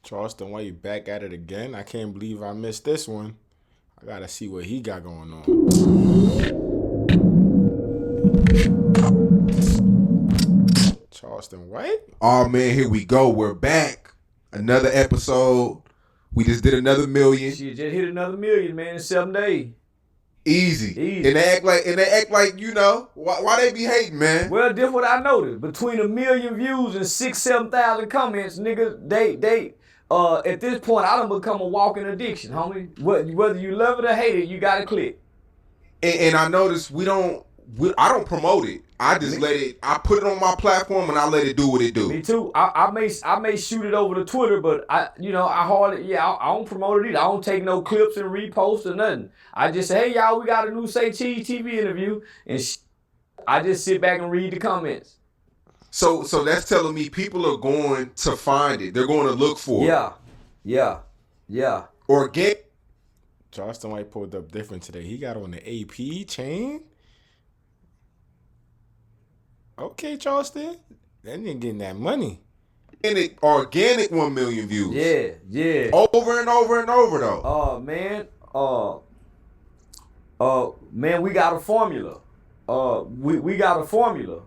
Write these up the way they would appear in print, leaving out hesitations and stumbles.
Charleston White back at it again. I can't believe I missed this one. I gotta see what he got going on. Charleston White? Oh man, here we go. We're back. Another episode. We just did another million. She just hit another million, man, in 7 days. Easy. And they act like, you know, why they be hating, man? Well, this what I noticed. Between 1 million views and 7,000 comments, niggas, they at this point, I done become a walking addiction, homie. Whether you love it or hate it, you gotta click. And I noticed I don't promote it. I just I put it on my platform and I let it do what it do. Me too. I may shoot it over to Twitter, but I don't promote it either. I don't take no clips and repost or nothing. I just say, hey y'all, we got a new Saycheesetv interview, and I just sit back and read the comments. So that's telling me people are going to find it. They're going to look for it. Yeah. Organic. Charleston White pulled up different today. He got on the AP chain. Okay, Charleston. That nigga getting that money. Organic 1 million views. Yeah. Over and over and over though. Man, we got a formula. We got a formula.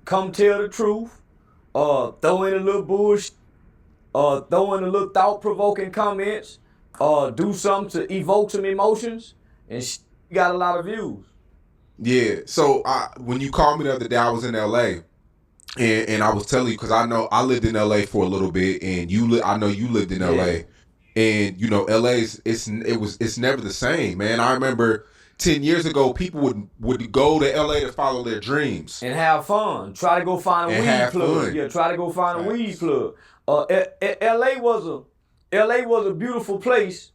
Come tell the truth. Throw in a little bullshit. Throw in a little thought-provoking comments. Do something to evoke some emotions, and got a lot of views. Yeah. So when you called me the other day, I was in LA, and I was telling you because I know I lived in LA for a little bit, and I know you lived in LA, and you know LA's it's never the same, man. I remember 10 years ago, people would go to LA to follow their dreams and have fun. Try to go find a weed plug. Fun. Yeah, try to go find a weed plug. LA was a beautiful place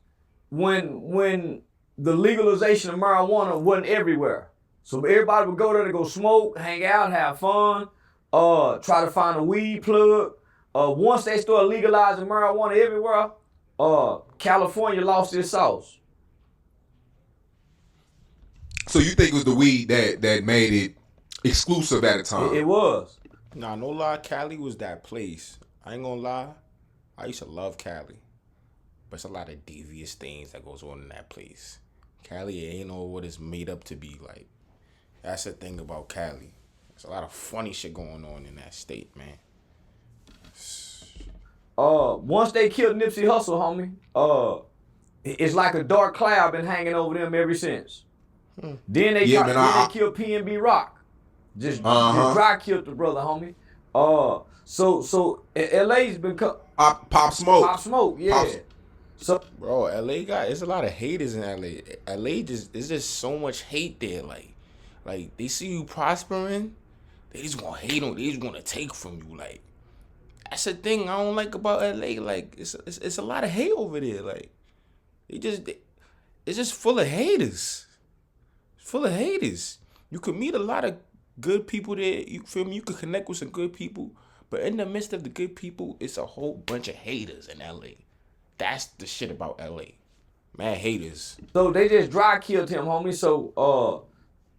when the legalization of marijuana wasn't everywhere. So everybody would go there to go smoke, hang out, have fun, try to find a weed plug. Once they started legalizing marijuana everywhere, California lost its sauce. So you think it was the weed that made it exclusive at a time? It was. Nah, no lie, Cali was that place. I ain't gonna lie. I used to love Cali. But it's a lot of devious things that goes on in that place. Cali ain't know what it's made up to be like. That's the thing about Cali. There's a lot of funny shit going on in that state, man. Once they killed Nipsey Hussle, homie, it's like a dark cloud been hanging over them ever since. Then they killed PNB Rock. Just dry killed the brother, homie. So LA's been Pop Smoke. Pop Smoke, yeah. So bro, there's a lot of haters in LA. There's just so much hate there. Like they see you prospering, they just gonna hate on. They just gonna take from you. Like that's the thing I don't like about LA. Like it's a lot of hate over there. Like it's just full of haters. Full of haters. You could meet a lot of good people there. You feel me? You could connect with some good people, but in the midst of the good people, it's a whole bunch of haters in LA. That's the shit about LA. Man, haters. So they just dry killed him, homie. So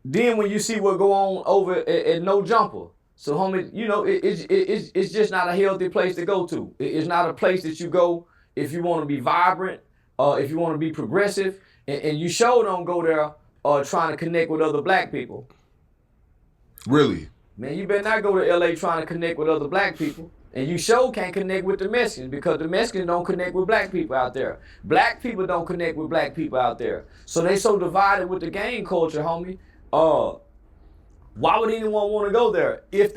then when you see what go on over at No Jumper, so homie, you know it's just not a healthy place to go to. It's not a place that you go if you want to be vibrant, if you want to be progressive, and you sure don't go there trying to connect with other black people. Really? Man, you better not go to LA trying to connect with other black people. And you sure can't connect with the Mexicans because the Mexicans don't connect with black people out there. Black people don't connect with black people out there. So they so divided with the gang culture, homie. Why would anyone want to go there if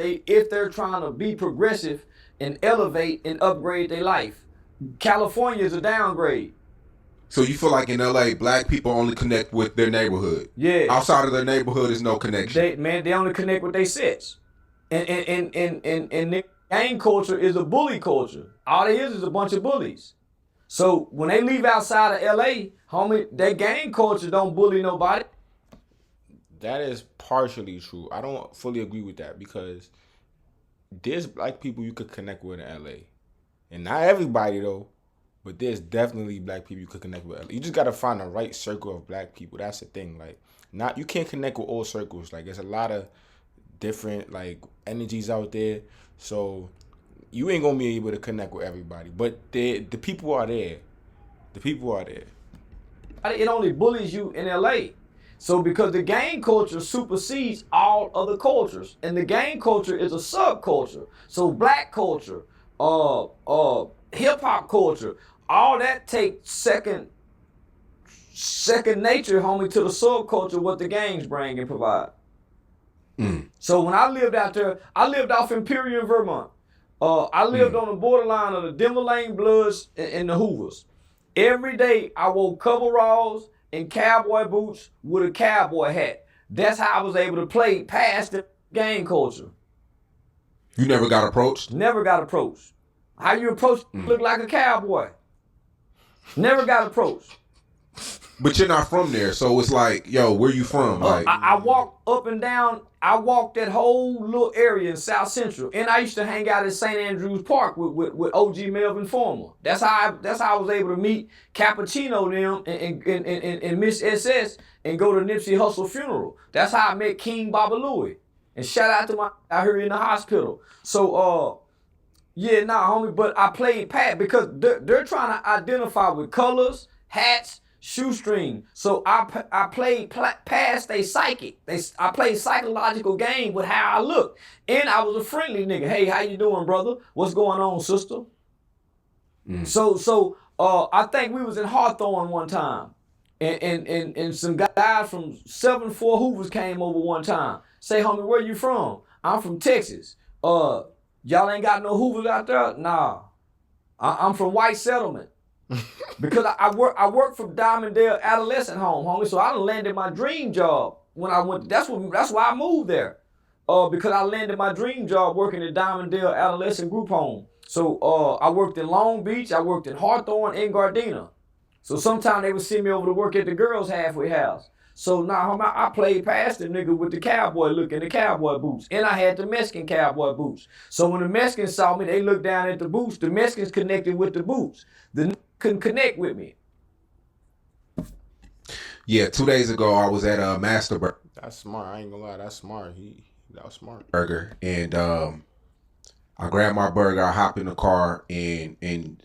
they're trying to be progressive and elevate and upgrade their life? California is a downgrade. So you feel like in LA, black people only connect with their neighborhood. Yeah. Outside of their neighborhood is no connection. They only connect with their sets. And the gang culture is a bully culture. All it is a bunch of bullies. So when they leave outside of LA, homie, that gang culture don't bully nobody. That is partially true. I don't fully agree with that because there's black people you could connect with in LA. And not everybody though, but there's definitely black people you could connect with. You just gotta find the right circle of black people. That's the thing. Like, you can't connect with all circles. Like, there's a lot of different like energies out there. So you ain't gonna be able to connect with everybody. But the people are there. The people are there. It only bullies you in LA. So because the gang culture supersedes all other cultures, and the gang culture is a subculture. So black culture, hip hop culture, all that takes second nature, homie, to the subculture what the gangs bring and provide. So when I lived out there, I lived off Imperial, Vermont. I lived on the borderline of the Denver Lane Bloods and the Hoovers. Every day I wore coveralls and cowboy boots with a cowboy hat. That's how I was able to play past the gang culture. You never got approached? Never got approached. How you approach look like a cowboy? Never got approached. But you're not from there, so it's like, yo, where you from? Like, I walked up and down. I walked that whole little area in South Central, and I used to hang out at St. Andrews Park with OG Melvin Former. That's how I was able to meet Cappuccino them and Miss SS and go to Nipsey Hussle funeral. That's how I met King Baba Louie. And shout out to my out here in the hospital. So yeah, nah, homie, but I played Pat because they're trying to identify with colors, hats, shoestring. So I played past they psychic. I played psychological game with how I look. And I was a friendly nigga. Hey, how you doing, brother? What's going on, sister? So I think we was in Hawthorne one time. And some guys from 7-4 Hoovers came over one time. Say, homie, where you from? I'm from Texas. Y'all ain't got no Hoovers out there? Nah. I'm from White Settlement. Because I work from Diamonddale Adolescent Home, homie. So I done landed my dream job when I went. That's why I moved there. Because I landed my dream job working at Diamonddale Adolescent Group Home. So I worked in Long Beach, I worked in Hawthorne and Gardena. So sometimes they would send me over to work at the girls' halfway house. So now homie, I played past the nigga with the cowboy look and the cowboy boots. And I had the Mexican cowboy boots. So when the Mexicans saw me, they looked down at the boots. The Mexicans connected with the boots. The couldn't connect with me. Yeah, 2 days ago I was at Master Burger. That's smart. I ain't gonna lie. That's smart. That was smart. Burger, and I grabbed my burger. I hop in the car, and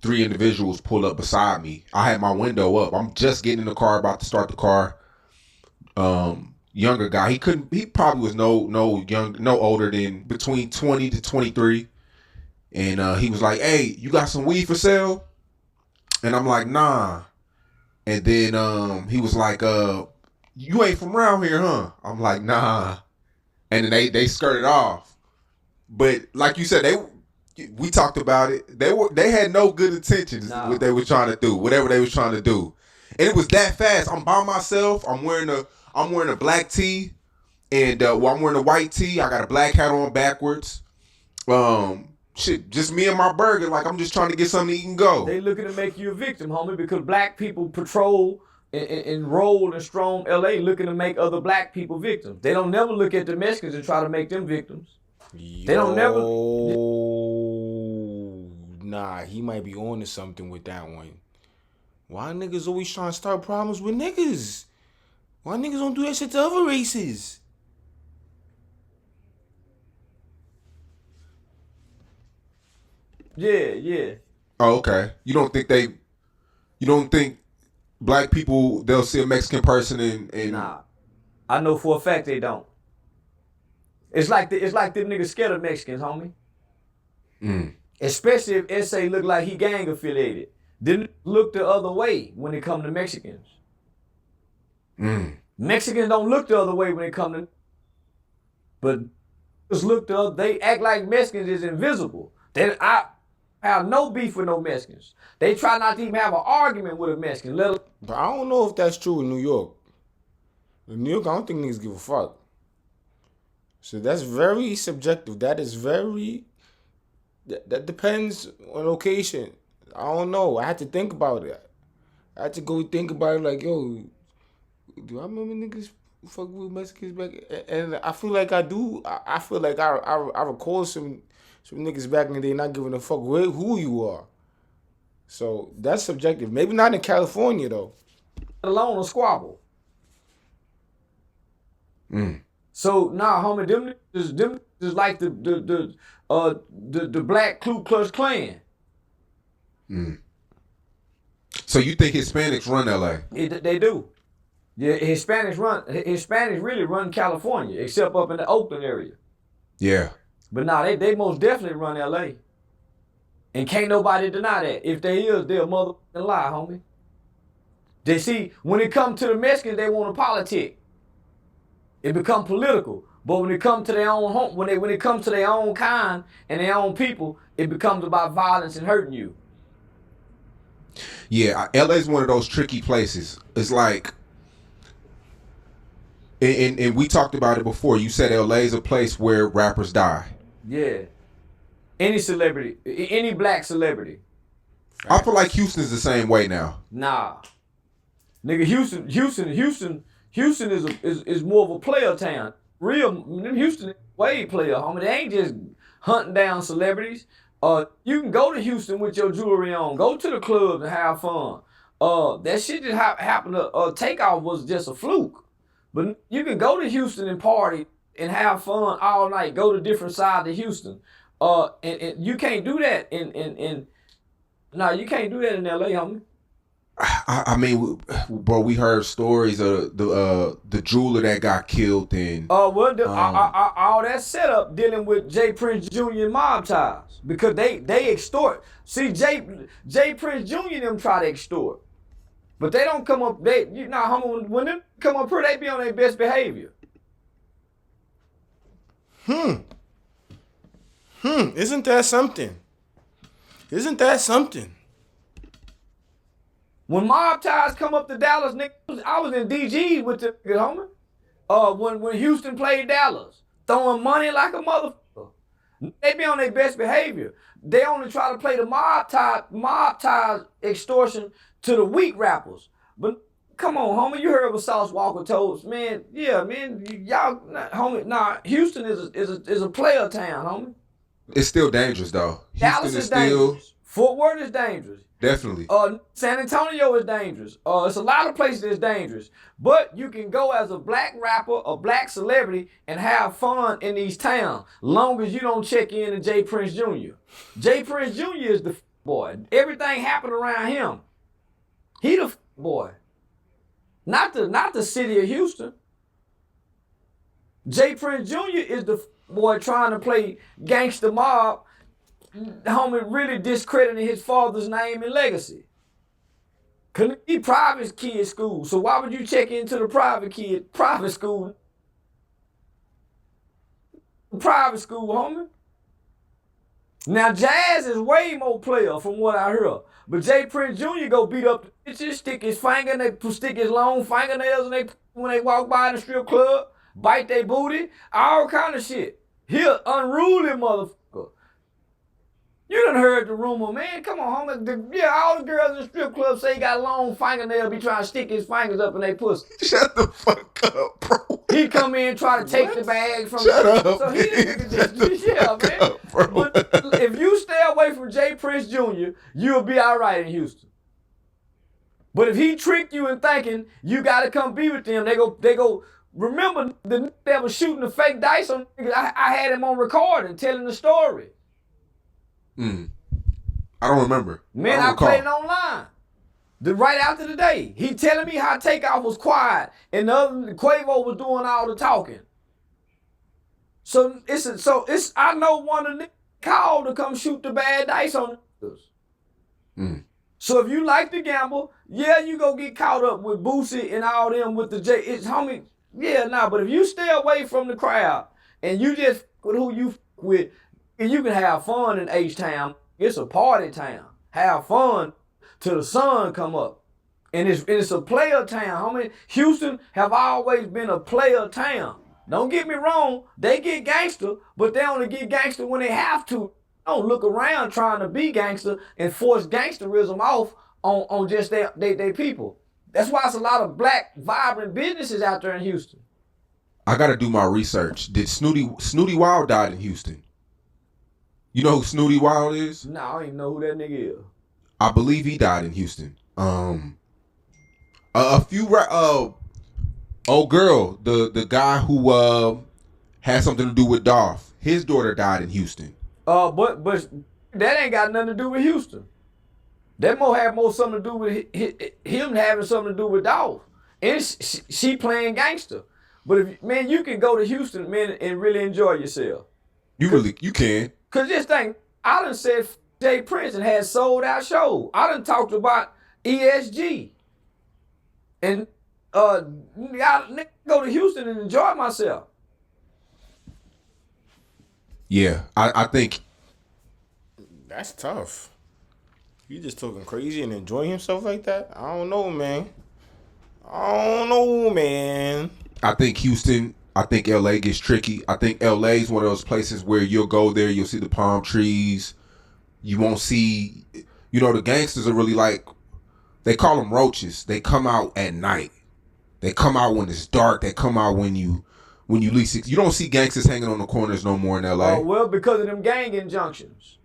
3 individuals pull up beside me. I had my window up. I'm just getting in the car, about to start the car. Younger guy. He probably was no older than between 20 to 23. And he was like, "Hey, you got some weed for sale?" And I'm like, "Nah." And then he was like, "You ain't from around here, huh?" I'm like, "Nah." And then they skirted off. But like you said, we talked about it. They had no good intentions. Nah. What they were trying to do, whatever they was trying to do, and it was that fast. I'm by myself. I'm wearing a black tee, and I'm wearing a white tee. I got a black hat on backwards. Shit, just me and my burger. Like, I'm just trying to get something to eat and go. They looking to make you a victim, homie, because black people patrol and roll and strong LA looking to make other black people victims. They don't never look at the Mexicans and try to make them victims. They don't never. Nah, he might be on to something with that one. Why niggas always trying to start problems with niggas? Why niggas don't do that shit to other races? Yeah. Oh, okay. You don't think black people, they'll see a Mexican person and Nah. I know for a fact they don't. It's like them niggas scared of Mexicans, homie. Especially if SA look like he gang affiliated. Then look the other way when it come to Mexicans. Mexicans don't look the other way when it come to, but just look the other. They act like Mexicans is invisible. I have no beef with no Mexicans. They try not to even have an argument with a Mexican. But I don't know if that's true in New York. In New York, I don't think niggas give a fuck. So that's very subjective. That is very... That depends on location. I don't know. I had to think about it. I had to go think about it like, yo, do I remember niggas fuck with Mexicans back? And I feel like I do. I feel like I recall some niggas back in the day not giving a fuck who you are. So that's subjective. Maybe not in California though. Alone a squabble. So nah, homie, them is like the black Ku Klux Klan. So you think Hispanics run LA? They do. Yeah, Hispanics really run California, except up in the Oakland area. Yeah. But nah, they most definitely run LA. And can't nobody deny that. If they is, they're a motherfucking lie, homie. They see, when it comes to the Mexicans, they want to politic. It become political. But when it comes to their own home, when it comes to their own kind and their own people, it becomes about violence and hurting you. Yeah, LA's one of those tricky places. It's like, and we talked about it before. You said LA's a place where rappers die. Yeah. Any celebrity, any black celebrity. I feel like Houston's the same way now. Nah. Nigga, Houston is more of a player town. Houston way player, homie. They ain't just hunting down celebrities. You can go to Houston with your jewelry on. Go to the club and have fun. That shit just happened to Takeoff was just a fluke. But you can go to Houston and party and have fun all night. Go to different sides of Houston. And you can't do that you can't do that in LA, homie. I mean, bro, we heard stories of the jeweler that got killed and all that setup dealing with J. Prince Jr. and mob ties because they extort. See, J. Prince Jr. them try to extort, but they don't come up. Homie, when they come up here, they be on their best behavior. Isn't that something? When mob ties come up to Dallas, nigga, I was in DG with the homie. When Houston played Dallas, throwing money like a motherfucker. They be on their best behavior. They only try to play the mob ties extortion to the weak rappers. But come on, homie, you heard what Sauce Walker told us, man. Yeah, man, y'all, homie. Nah, Houston is a player town, homie. It's still dangerous though. Dallas is dangerous. Fort Worth is dangerous. Definitely. San Antonio is dangerous. It's a lot of places that's dangerous. But you can go as a black rapper, a black celebrity, and have fun in these towns, long as you don't check in to J. Prince Jr. J. Prince Jr. is the boy. Everything happened around him. He the boy. Not the city of Houston. J. Prince Jr. is the boy trying to play gangster mob. Homie really discrediting his father's name and legacy. Couldn't be private kid school, so why would you check into the private school? Private school, homie. Now Jazz is way more player from what I heard, but J. Prince Jr. go beat up the bitches, stick his long fingernails when they walk by in the strip club, bite their booty, all kind of shit. He an unruly motherfucker. You done heard the rumor, man. Come on, homie. All the girls in the strip club say he got long fingernails, be trying to stick his fingers up in their pussy. Shut the fuck up, bro. He come in and try to take the bag from Shut them. up, So he man. up, bro. But if you stay away from J. Prince Jr., you'll be all right in Houston. But if he tricked you in thinking you got to come be with them, they go. Remember the nigga that was shooting the fake dice on niggas? I had him on recording telling the story. I don't remember. Man, I played it online. Right after the day. He telling me how Takeoff was quiet and the other Quavo was doing all the talking. So I know one of the niggas called to come shoot the bad dice on niggas. So if you like to gamble, yeah, you go get caught up with Boosie and all them with the J. It's homie. Yeah, but if you stay away from the crowd and you just with who you with, and you can have fun in H-Town. It's a party town. Have fun till the sun come up. And it's a player town. Homie, Houston have always been a player town. Don't get me wrong, they get gangster, but they only get gangster when they have to. Don't look around trying to be gangster and force gangsterism off on just their people. That's why it's a lot of black, vibrant businesses out there in Houston. I gotta do my research. Did Snooty Wild died in Houston? You know who Snooty Wild is? No, I don't even know who that nigga is. I believe he died in Houston. Old girl, the guy who had something to do with Dolph. His daughter died in Houston. But that ain't got nothing to do with Houston. That had more something to do with him having something to do with Dolph. And she playing gangster. But if man, you can go to Houston, man, and really enjoy yourself. You can. Cause this thing, I done said Jay Prince and had sold out shows. I done talked about ESG. And I go to Houston and enjoy myself. Yeah, I think that's tough. You just talking crazy and enjoying himself like that? I don't know, man. I think Houston, I think LA gets tricky. I think LA is one of those places where you'll go there, you'll see the palm trees. You won't see, the gangsters are really like, they call them roaches. They come out at night. They come out when it's dark. They come out when you least. You don't see gangsters hanging on the corners no more in LA. Oh, well, because of them gang injunctions.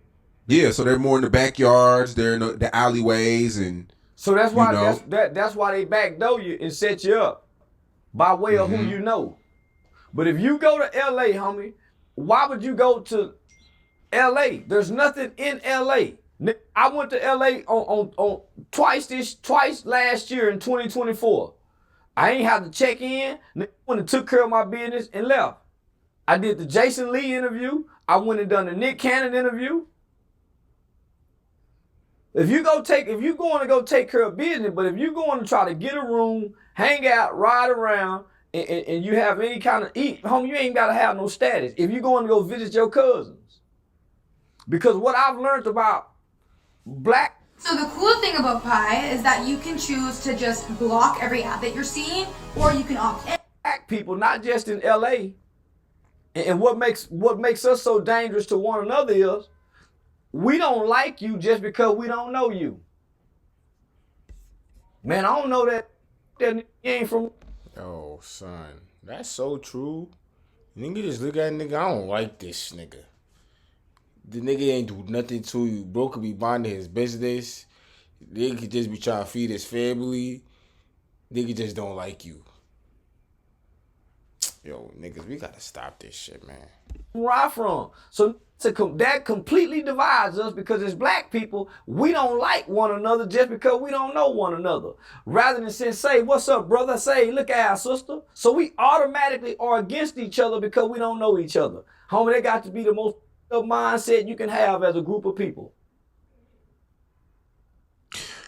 Yeah, so they're more in the backyards. They're in the alleyways, and so that's why that's why they backdoor you and set you up by way of who you know. But if you go to LA, homie, why would you go to LA? There's nothing in LA. I went to LA on twice last year in 2024. I ain't had to check in. Went and took care of my business and left. I did the Jason Lee interview. I went and done the Nick Cannon interview. If you going to go take care of business, but if you going to try to get a room, hang out, ride around, and you have any kind of eat, homie, you ain't got to have no status. If you going to go visit your cousins. Because what I've learned about black. So the cool thing about Pi is that you can choose to just block every ad that you're seeing, or you can opt in. Black people, not just in LA, and what makes us so dangerous to one another is we don't like you just because we don't know you. Man, I don't know that you ain't from. Oh, son, that's so true. Nigga just look at nigga, I don't like this nigga. The nigga ain't do nothing to you. Bro could be minding his business. Nigga could just be trying to feed his family. Nigga just don't like you. Yo, niggas, we gotta stop this shit, man. Where I from? So that completely divides us because as black people, we don't like one another just because we don't know one another. Rather than say, what's up, brother? Say, look at our sister. So we automatically are against each other because we don't know each other. Homie, that got to be the most mindset you can have as a group of people.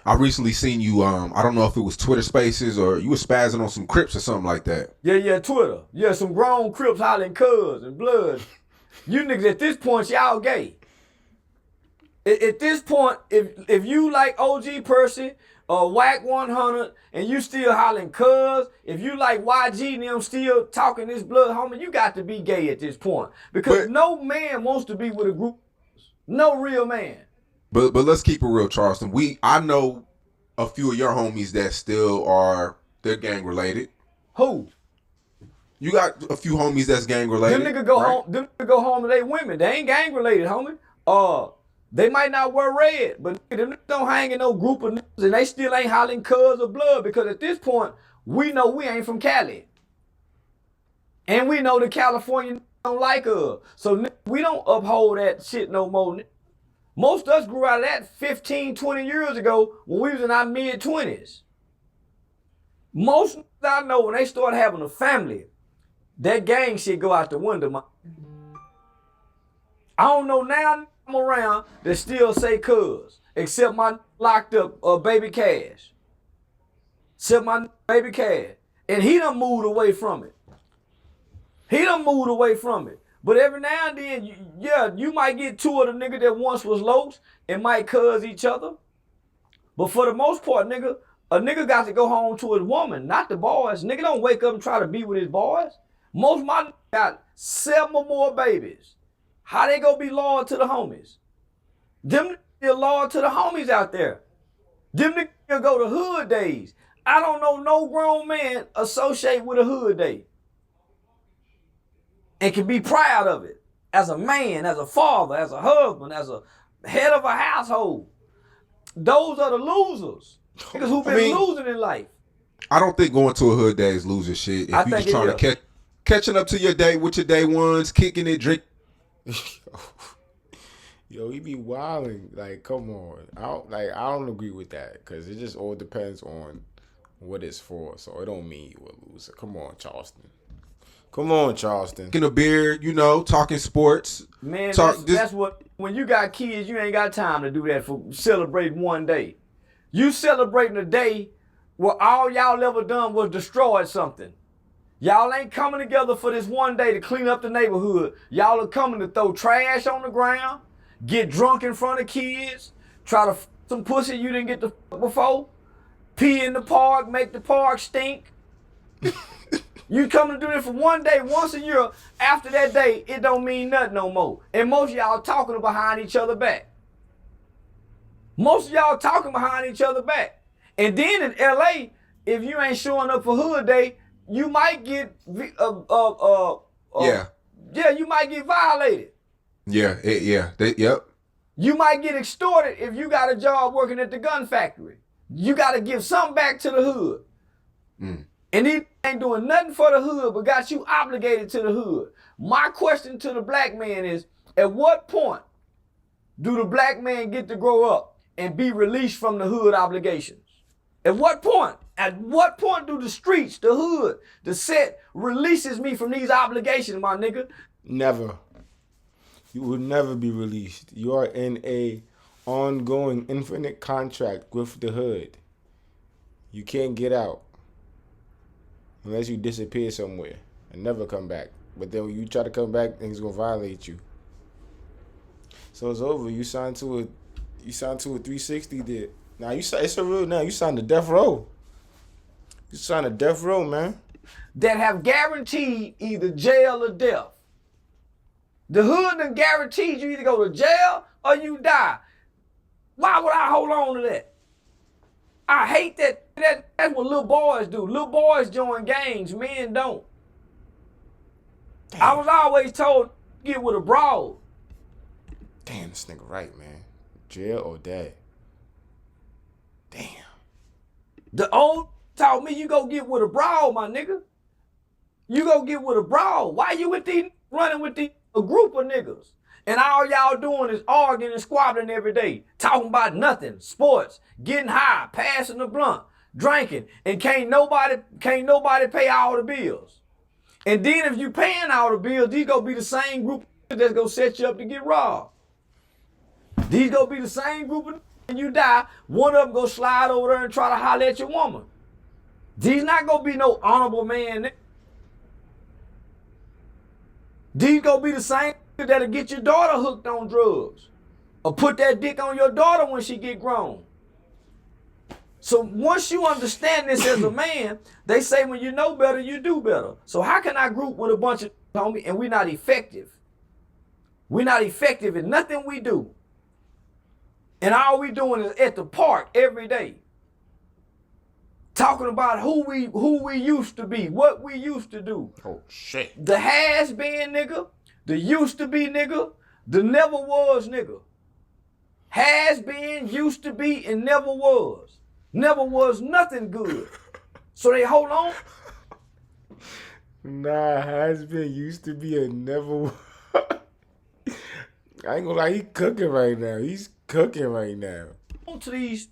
I recently seen you, I don't know if it was Twitter Spaces or you were spazzing on some Crips or something like that. Yeah, Twitter. Yeah, some grown Crips hollering cuz and blood. You niggas at this point, y'all gay. At this point, if you like OG Percy or Whack 100 and you still hollering cuz, if you like YG and them still talking this blood, homie, you got to be gay at this point. Because no man wants to be with a group. No real man. But let's keep it real, Charleston. I know a few of your homies that still they're gang related. Who? You got a few homies that's gang related. Them niggas go home. Them niggas go home to they women. They ain't gang related, homie. They might not wear red, but them niggas don't hang in no group of niggas, and they still ain't hollering cuz or blood because at this point we know we ain't from Cali, and we know the California don't like us, so we don't uphold that shit no more. Most of us grew out of that 15, 20 years ago when we was in our mid-20s. Most I know when they start having a family, that gang shit go out the window. I don't know now I'm around that still say cuz, except my locked up baby Cash. Except my baby Cash. And he done moved away from it. But every now and then, you might get two of the niggas that once was lows and might cuz each other. But for the most part, a nigga got to go home to his woman, not the boys. Nigga don't wake up and try to be with his boys. Most of my niggas got 7 or more babies. How they gonna be loyal to the homies? Them niggas loyal to the homies out there. Them niggas go to hood days. I don't know no grown man associate with a hood day and can be proud of it as a man, as a father, as a husband, as a head of a household. Those are the losers. Niggas who been losing in life. I don't think going to a hood day is losing shit. If you just trying to catching up to your day with your day ones, kicking it, drink. Yo, he be wilding. Like, come on. I don't agree with that because it just all depends on what it's for. So it don't mean you will lose. Come on, Charleston. Come on, Charleston. Drinking a beer, you know, talking sports. Man, that's what, when you got kids, you ain't got time to do that for celebrating one day. You celebrating a day where all y'all ever done was destroy something. Y'all ain't coming together for this one day to clean up the neighborhood. Y'all are coming to throw trash on the ground, get drunk in front of kids, try to f some pussy you didn't get to f before, pee in the park, make the park stink. You come to do this for one day, once a year. After that day, it don't mean nothing no more. And most of y'all talking behind each other back. Most of y'all talking behind each other back. And then in LA, if you ain't showing up for Hood Day, you might get you might get violated. Yep. You might get extorted if you got a job working at the gun factory. You got to give something back to the hood. And he ain't doing nothing for the hood but got you obligated to the hood. My question to the black man is, at what point do the black man get to grow up and be released from the hood obligations? At what point? At what point do the streets, the hood, the set releases me from these obligations, my nigga? Never. You will never be released. You are in a ongoing infinite contract with the hood. You can't get out unless you disappear somewhere and never come back. But then when you try to come back, things gonna violate you. So it's over. You signed to a 360 did. Now it's a real now. You signed to death row. You signed to death row, man. That have guaranteed either jail or death. The hood done guaranteed you either go to jail or you die. Why would I hold on to that? I hate that. That's what little boys do. Little boys join gangs, men don't. Damn. I was always told, get with a broad. Damn, this nigga right, man. Jail or dead. Damn. The old taught me you go get with a broad, my nigga. You go get with a broad. Why you with these running with a group of niggas? And all y'all doing is arguing and squabbling every day, talking about nothing, sports, getting high, passing the blunt, drinking, and can't nobody pay all the bills. And then if you paying all the bills, these gonna be the same group that's gonna set you up to get robbed. These gonna be the same group of when you die, one of them gonna slide over there and try to holler at your woman. These not gonna be no honorable man. These gonna be the same that'll get your daughter hooked on drugs or put that dick on your daughter when she get grown. So once you understand this as a man, they say when you know better, you do better. So how can I group with a bunch of homie and we're not effective? We're not effective in nothing we do. And all we doing is at the park every day. Talking about who we used to be, what we used to do. Oh shit. The has been nigga, the used to be nigga, the never was nigga. Has been, used to be, and never was. Never was nothing good. So they hold on. Nah, has been, used to be, and never. I ain't gonna lie, he cooking right now. He's cooking right now. To these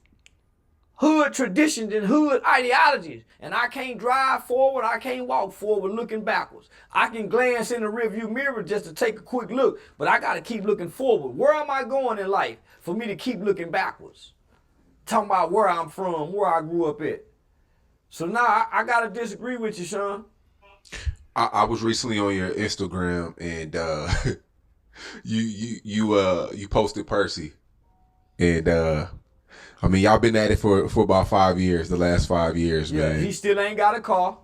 hood traditions and hood ideologies. And I can't drive forward, I can't walk forward looking backwards. I can glance in the rearview mirror just to take a quick look, but I gotta keep looking forward. Where am I going in life for me to keep looking backwards? Talking about where I'm from, where I grew up at. So now I gotta disagree with you, Sean. I was recently on your Instagram and you posted Percy. And I mean, y'all been at it for about 5 years, the last 5 years, yeah, man. He still ain't got a car.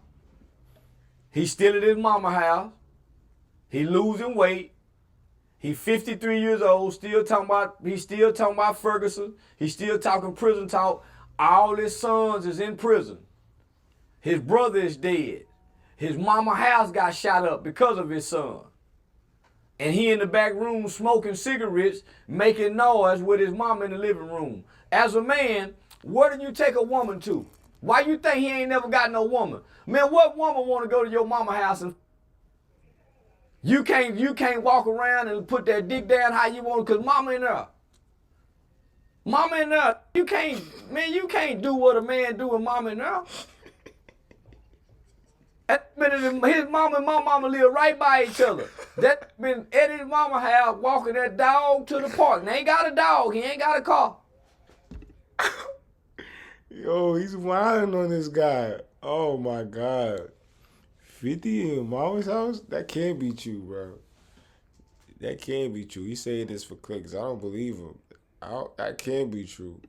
He's still at his mama house. He losing weight. He 53 years old, still talking about Ferguson. He's still talking prison talk. All his sons is in prison. His brother is dead. His mama house got shot up because of his son. And he in the back room smoking cigarettes, making noise with his mama in the living room. As a man, where do you take a woman to? Why you think he ain't never got no woman? Man, what woman want to go to your mama house and You can't walk around and put that dick down how you want, cause mama in there. Mama in there. You can't do what a man do with mama in there. His mama and my mama live right by each other. That been Eddie's mama house walking that dog to the park. And they ain't got a dog, he ain't got a car. Yo, he's wilding on this guy. Oh my God. 50 in mama's house? That can't be true, bro. That can't be true. He's saying this for clicks. I don't believe him. That can't be true.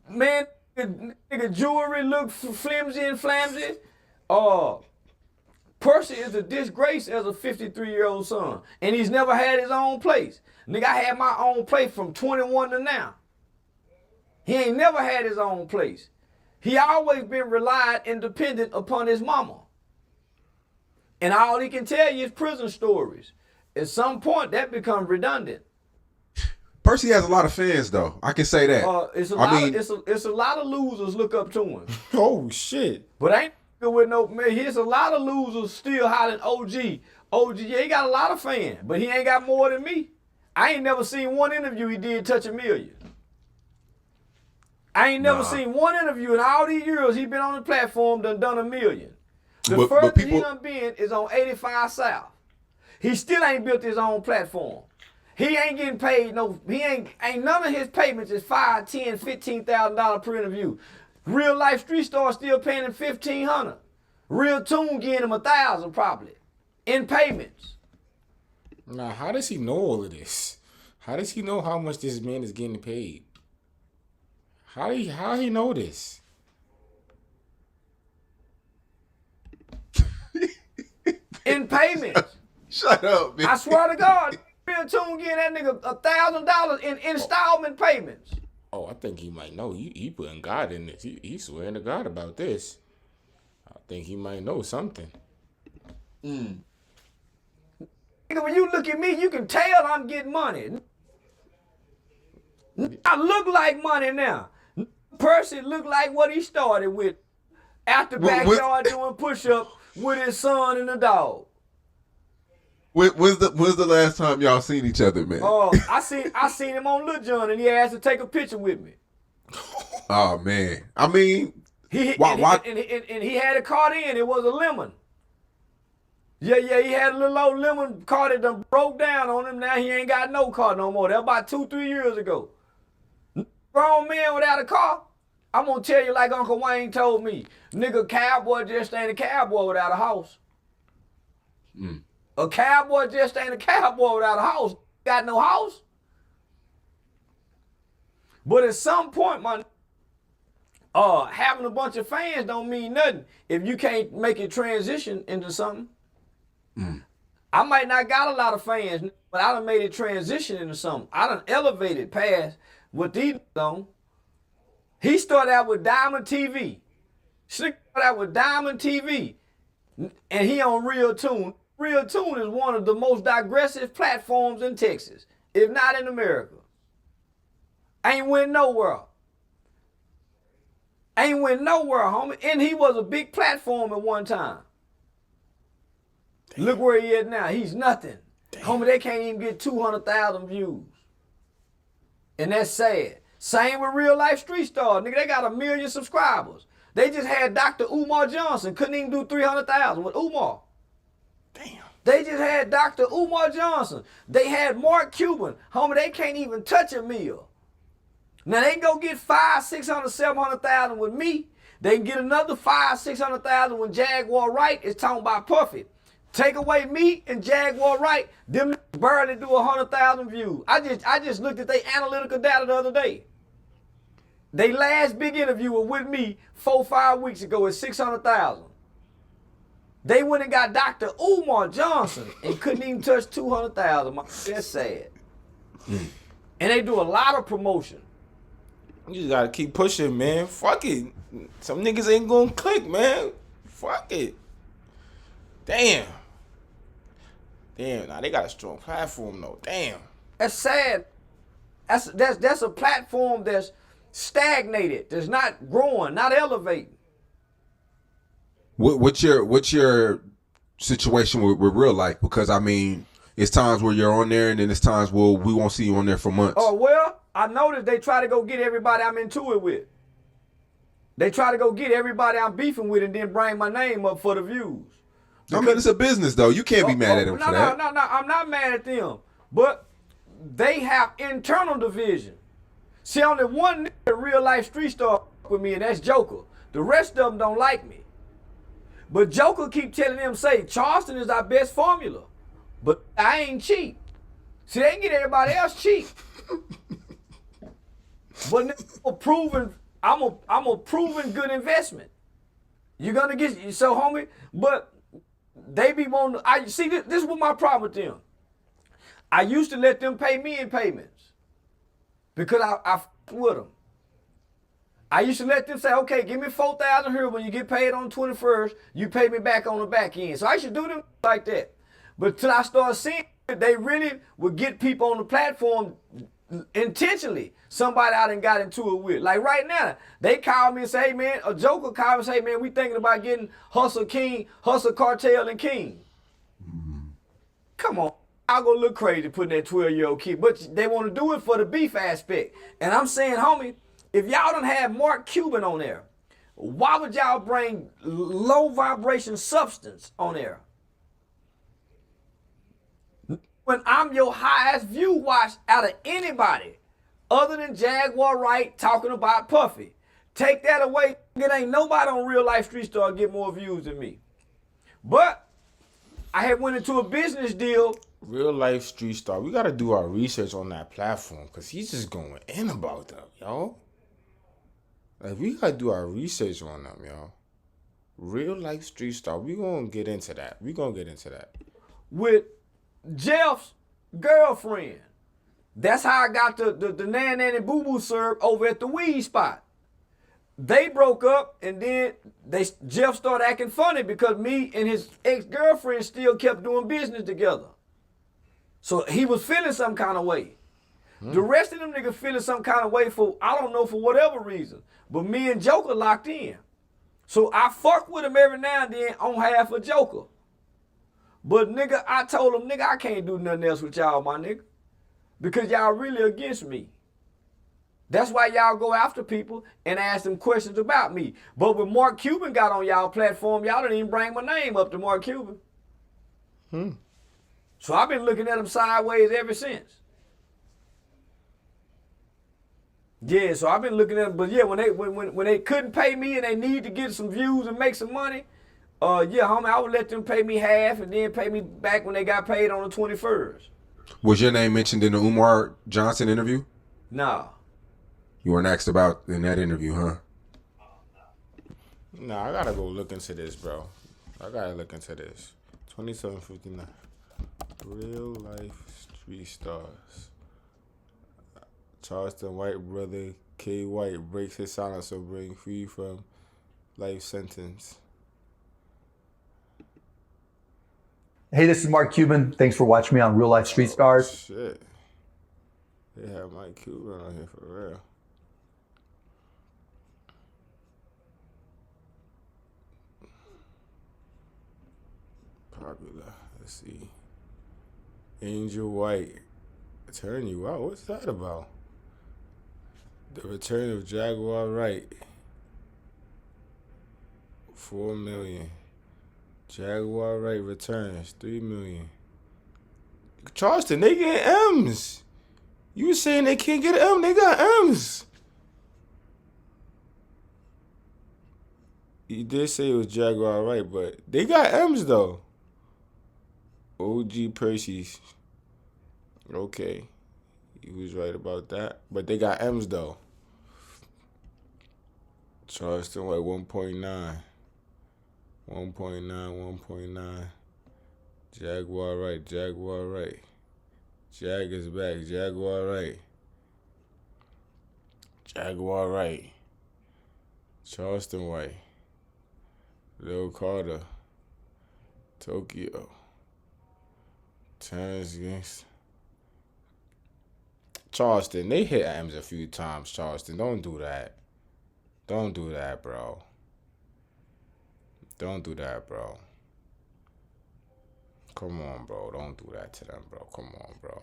Man, nigga jewelry look flimsy and flamsy. Percy is a disgrace as a 53-year-old son. And he's never had his own place. Nigga, I had my own place from 21 to now. He ain't never had his own place. He always been relied and dependent upon his mama. And all he can tell you is prison stories. At some point, that becomes redundant. Percy has a lot of fans, though. I can say that. It's a lot of losers look up to him. Oh, shit. But ain't with no, man, here's a lot of losers still hollering OG. OG, yeah, he got a lot of fans, but he ain't got more than me. I ain't never seen one interview he did touch 1 million. I ain't never seen one interview in all these years he been on the platform done 1 million. The furthest he done been is on 85 South. He still ain't built his own platform. He ain't getting paid ain't none of his payments is $5, $10, $15,000 per interview. Real life street star still paying him $1,500. Real Tune getting him $1,000 probably in payments. Now, how does he know all of this? How does he know how much this man is getting paid? How he know this? In payments. Shut up, man. I swear to God, Real Tune getting that nigga $1,000 in installment payments. Oh, I think he might know. He putting God in this. He swearing to God about this. I think he might know something. Nigga, when you look at me, you can tell I'm getting money. I look like money now. Percy look like what he started with after backyard doing push-ups with his son and the dog. When's the last time y'all seen each other, man? Oh, I seen him on Lil Jon and he asked to take a picture with me. Oh man, I mean, he had a cart in. It was a lemon. Yeah, he had a little old lemon cart that done broke down on him. Now he ain't got no car no more. That about 2-3 years ago. Grown man without a car. I'm gonna tell you like Uncle Wayne told me. Nigga, cowboy just ain't a cowboy without a house. A cowboy just ain't a cowboy without a house. Got no house. But at some point, having a bunch of fans don't mean nothing if you can't make it transition into something. I might not got a lot of fans, but I done made it transition into something. I done elevated past what these on. He started out with Diamond TV. Slick started out with Diamond TV. And he on Real Tune. Real Tune is one of the most digressive platforms in Texas, if not in America. Ain't went nowhere. Ain't went nowhere, homie. And he was a big platform at one time. Damn. Look where he is now. He's nothing. Damn. Homie, they can't even get 200,000 views. And that's sad. Same with Real Life Street Star. Nigga, they got 1 million subscribers. They just had Dr. Umar Johnson. Couldn't even do 300,000 with Umar. Damn. They just had Dr. Umar Johnson. They had Mark Cuban. Homie, they can't even touch a meal. Now they can go get 500, 600, 700,000 with me. They can get another 500, 600,000 when Jaguar Wright is talking about perfect. Take away me and Jaguar Wright, them barely do 100,000 views. I just looked at their analytical data the other day. They last big interview was with me 4-5 weeks ago at 600,000. They went and got Dr. Umar Johnson and couldn't even touch 200,000. That's sad. And they do a lot of promotion. You just gotta keep pushing, man. Fuck it. Some niggas ain't gonna click, man. Fuck it. Damn. Now they got a strong platform though. Damn. That's sad. That's a platform that's stagnated. That's not growing, not elevating. What's your situation with real life? Because I mean, it's times where you're on there, and then it's times where we won't see you on there for months. Oh, well, I noticed they try to go get everybody I'm into it with. They try to go get everybody I'm beefing with and then bring my name up for the views. I mean, it's a business, though. You can't be mad at them for that. No, I'm not mad at them. But they have internal division. See, only one nigga real life street star with me, and that's Joker. The rest of them don't like me. But Joker keep telling them, say, Charleston is our best formula. But I ain't cheap. See, they can get everybody else cheap. But I'm a proven good investment. You're gonna get, so homie, but they be wanting, this is what my problem with them. I used to let them pay me in payments because I with them. I used to let them say, okay, give me $4,000 here. When you get paid on the 21st, you pay me back on the back end. So I should do them like that. But till I started seeing they really would get people on the platform intentionally. Somebody I done got into it with. Like right now, they call me and say, hey man, a Joker called me and say, hey man, we thinking about getting Hustle Cartel and King. Come on. I'll go look crazy putting that 12-year-old kid. But they want to do it for the beef aspect. And I'm saying, homie, if y'all don't have Mark Cuban on there, why would y'all bring low vibration substance on there? When I'm your highest view watch out of anybody other than Jaguar Wright talking about Puffy. Take that away, it ain't nobody on Real Life Street Star get more views than me. But I had went into a business deal. Real Life Street Star, we gotta do our research on that platform because he's just going in about them, yo. Like, we gotta do our research on them, yo. Real Life Street Star, we gonna get into that. With Jeff's girlfriend. That's how I got the Nan and Boo Boo serve over at the weed spot. They broke up and then Jeff started acting funny because me and his ex-girlfriend still kept doing business together. So he was feeling some kind of way. The rest of them niggas feeling some kind of way for, I don't know, for whatever reason. But me and Joker locked in. So I fuck with him every now and then on half of Joker. But nigga, I told him, nigga, I can't do nothing else with y'all, my nigga. Because y'all really against me. That's why y'all go after people and ask them questions about me. But when Mark Cuban got on y'all platform, y'all didn't even bring my name up to Mark Cuban. So I've been looking at him sideways ever since. Yeah, so I've been looking at him, but yeah, when they couldn't pay me and they need to get some views and make some money, yeah, homie, I would let them pay me half and then pay me back when they got paid on the 21st. Was your name mentioned in the Umar Johnson interview? Nah. You weren't asked about in that interview, huh? Nah, I gotta go look into this, bro. 2759. Real Life Street Stars. Charleston White brother K. White breaks his silence or break free from life sentence. Hey, this is Mark Cuban. Thanks for watching me on Real Life Street Stars. Shit. They have Mike Cuban on here for real. Popular. Let's see. Angel White. Turn you out. What's that about? The return of Jaguar Wright. 4 million. Jaguar Wright returns 3 million. Charleston, they get M's. You saying they can't get M? They got M's. He did say it was Jaguar Wright, but they got M's though. OG Percy. Okay. He was right about that. But they got M's though. Charleston White 1.9. 1.9. Jaguar Wright. Jag is back. Jaguar Wright. Charleston White. Lil Carter. Tokyo. Turns against Charleston. They hit M's a few times, Charleston. Don't do that. Don't do that, bro. Come on, bro. Don't do that to them, bro. Come on, bro.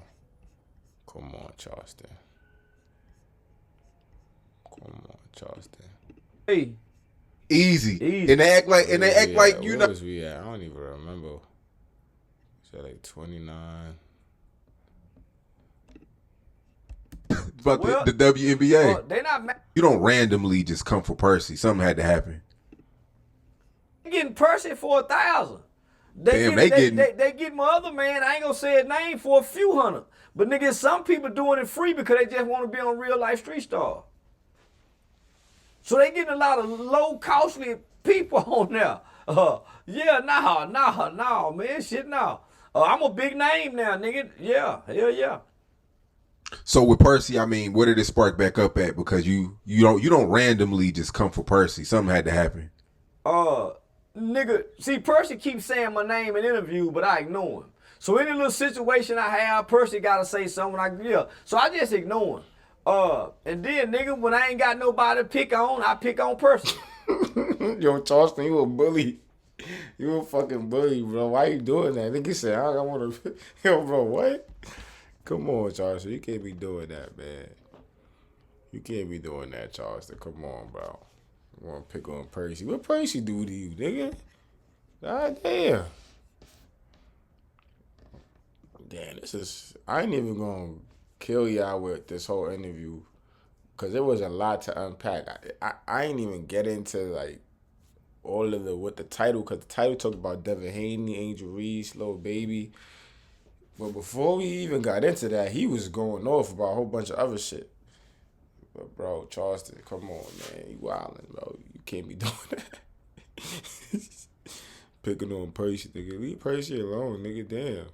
Come on, Charleston. Come on, Charleston. Hey. Easy. And they act like you know. Where was we at? I don't even remember. Was that like 29? But the WNBA. They not You don't randomly just come for Percy. Something had to happen. They getting Percy for 1,000. They get my other man, I ain't gonna say his name, for a few hundred. But nigga, some people doing it free because they just want to be on Real Life Street Star. So they getting a lot of low costly people on there. Nah, man, shit, nah. I'm a big name now, nigga. Yeah, hell yeah. So with Percy, I mean, where did it spark back up at? Because you don't randomly just come for Percy. Something had to happen. Nigga, see, Percy keeps saying my name in interviews, but I ignore him. So any little situation I have, Percy gotta say something. So I just ignore him. And then, nigga, when I ain't got nobody to pick on, I pick on Percy. Yo, Charleston, you a bully. You a fucking bully, bro. Why you doing that? Nigga said, I want to. Yo, bro, what? Come on, Charleston. You can't be doing that, man. You can't be doing that, Charleston. Come on, bro. You want to pick on Percy. What Percy do to you, nigga? God damn. Damn, I ain't even going to kill y'all with this whole interview because there was a lot to unpack. I ain't even get into, like, all of what the title, because the title talked about Devin Haney, Angel Reese, Lil Baby. But before we even got into that, he was going off about a whole bunch of other shit. But, bro, Charleston, come on, man. You wildin', bro. You can't be doing that. Picking on Percy, nigga. Leave Percy alone, nigga. Damn.